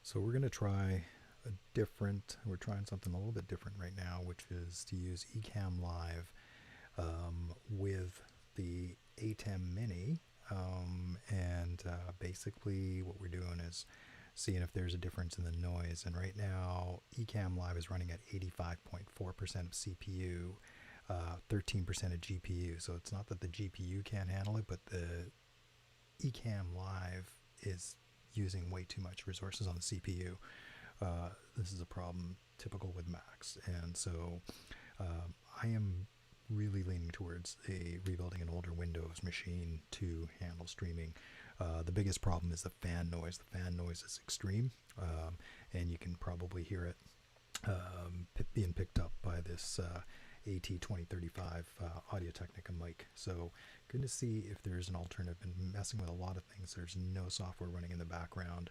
So we're trying something a little bit different right now, which is to use E-Camm Live with the ATEM Mini. Basically what we're doing is seeing if there's a difference in the noise. And right now, E-Camm Live is running at 85.4% of CPU, 13% of GPU. So it's not that the GPU can't handle it, but the E-Camm Live is using way too much resources on the CPU. This is a problem typical with Macs, and so I am really leaning towards rebuilding an older Windows machine to handle streaming. The biggest problem is the fan noise. The fan noise is extreme, and you can probably hear it being picked up by this AT2035 Audio Technica mic. So good to see if there's an alternative. Been messing with a lot of things. There's no software running in the background.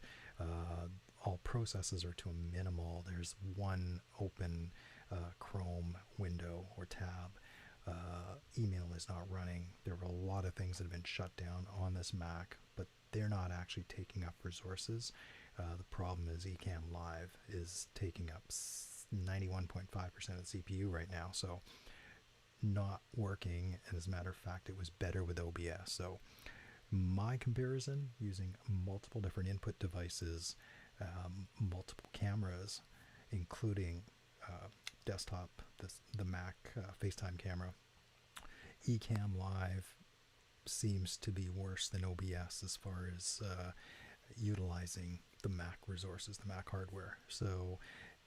All processes are to a minimal. There's one open Chrome window or tab. Email is not running. There are a lot of things that have been shut down on this Mac, but they're not actually taking up resources. The problem is E-Camm Live is taking up 91.5% of the CPU right now, so not working. And as a matter of fact, it was better with OBS. So my comparison, using multiple different input devices, multiple cameras, including desktop, the Mac FaceTime camera, E-Camm Live seems to be worse than OBS as far as utilizing the Mac resources, the Mac hardware. So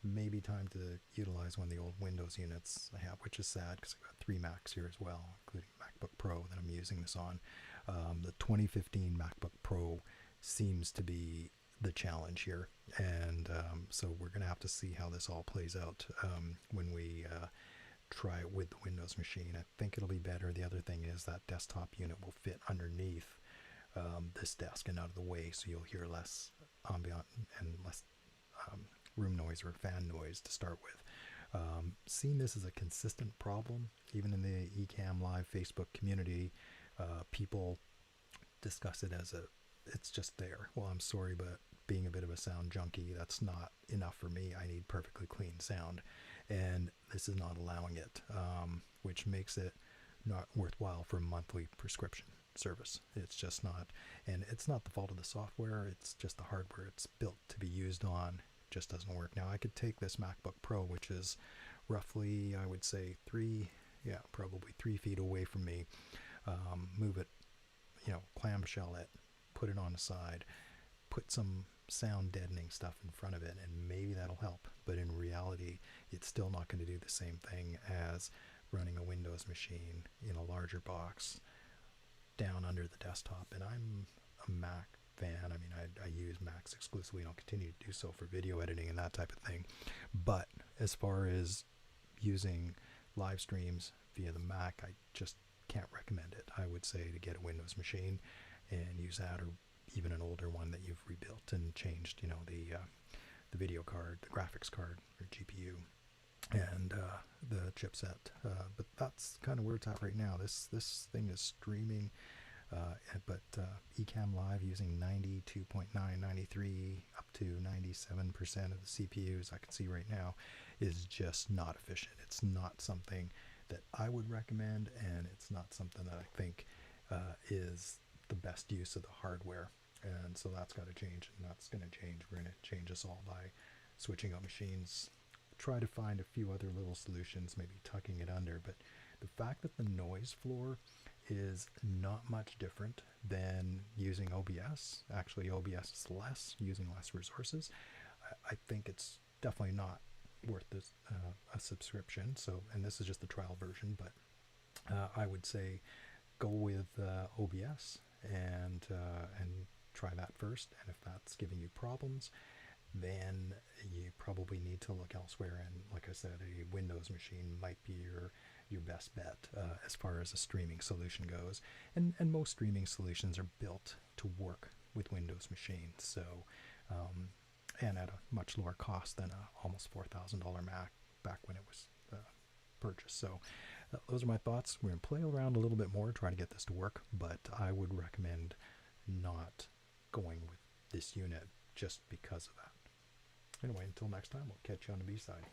maybe time to utilize one of the old Windows units I have, which is sad because I've got 3 Macs here as well, including MacBook Pro that I'm using this on. The 2015 MacBook Pro seems to be the challenge here, and so we're going to have to see how this all plays out when we try it with the Windows machine. I think it'll be better. The other thing is that desktop unit will fit underneath this desk and out of the way, so you'll hear less ambient and less room noise or fan noise to start with. Seeing this as a consistent problem, even in the E-Camm Live Facebook community, people discuss it as it's just there. Well, I'm sorry, but being a bit of a sound junkie, that's not enough for me. I need perfectly clean sound, and this is not allowing it, which makes it not worthwhile for a monthly prescription service. It's just not, and it's not the fault of the software, it's just the hardware it's built to be used on just doesn't work. Now I could take this MacBook Pro, which is roughly, I would say probably 3 feet away from me, move it, clamshell it, put it on the side, put some sound deadening stuff in front of it, and maybe that'll help. But in reality, it's still not going to do the same thing as running a Windows machine in a larger box down under the desktop. And I'm a Mac fan. I mean, I use Macs exclusively, and I'll continue to do so for video editing and that type of thing. But as far as using live streams via the Mac, I just can't recommend it. I would say to get a Windows machine and use that, or even an older one that you've rebuilt and changed, the video card, the graphics card, or GPU, and the chipset. But that's kind of where it's at right now. This thing is streaming, but E-Camm Live using 92.9, 93, up to 97% of the CPUs I can see right now is just not efficient. It's not something that I would recommend, and it's not something that I think is the best use of the hardware. And so that's got to change, and that's going to change. We're going to change this all by switching out machines, try to find a few other little solutions, maybe tucking it under. But the fact that the noise floor is not much different than using OBS, actually OBS is less, using less resources, I think it's definitely not worth this, a subscription. So, and this is just the trial version, but I would say go with OBS and try that first. And if that's giving you problems, then you probably need to look elsewhere. And like I said, a Windows machine might be your best bet as far as a streaming solution goes. And most streaming solutions are built to work with Windows machines. So and at a much lower cost than a almost $4,000 Mac back when it was purchased. So those are my thoughts. We're going to play around a little bit more, try to get this to work, but I would recommend not going with this unit just because of that. Anyway, until next time, we'll catch you on the B-side.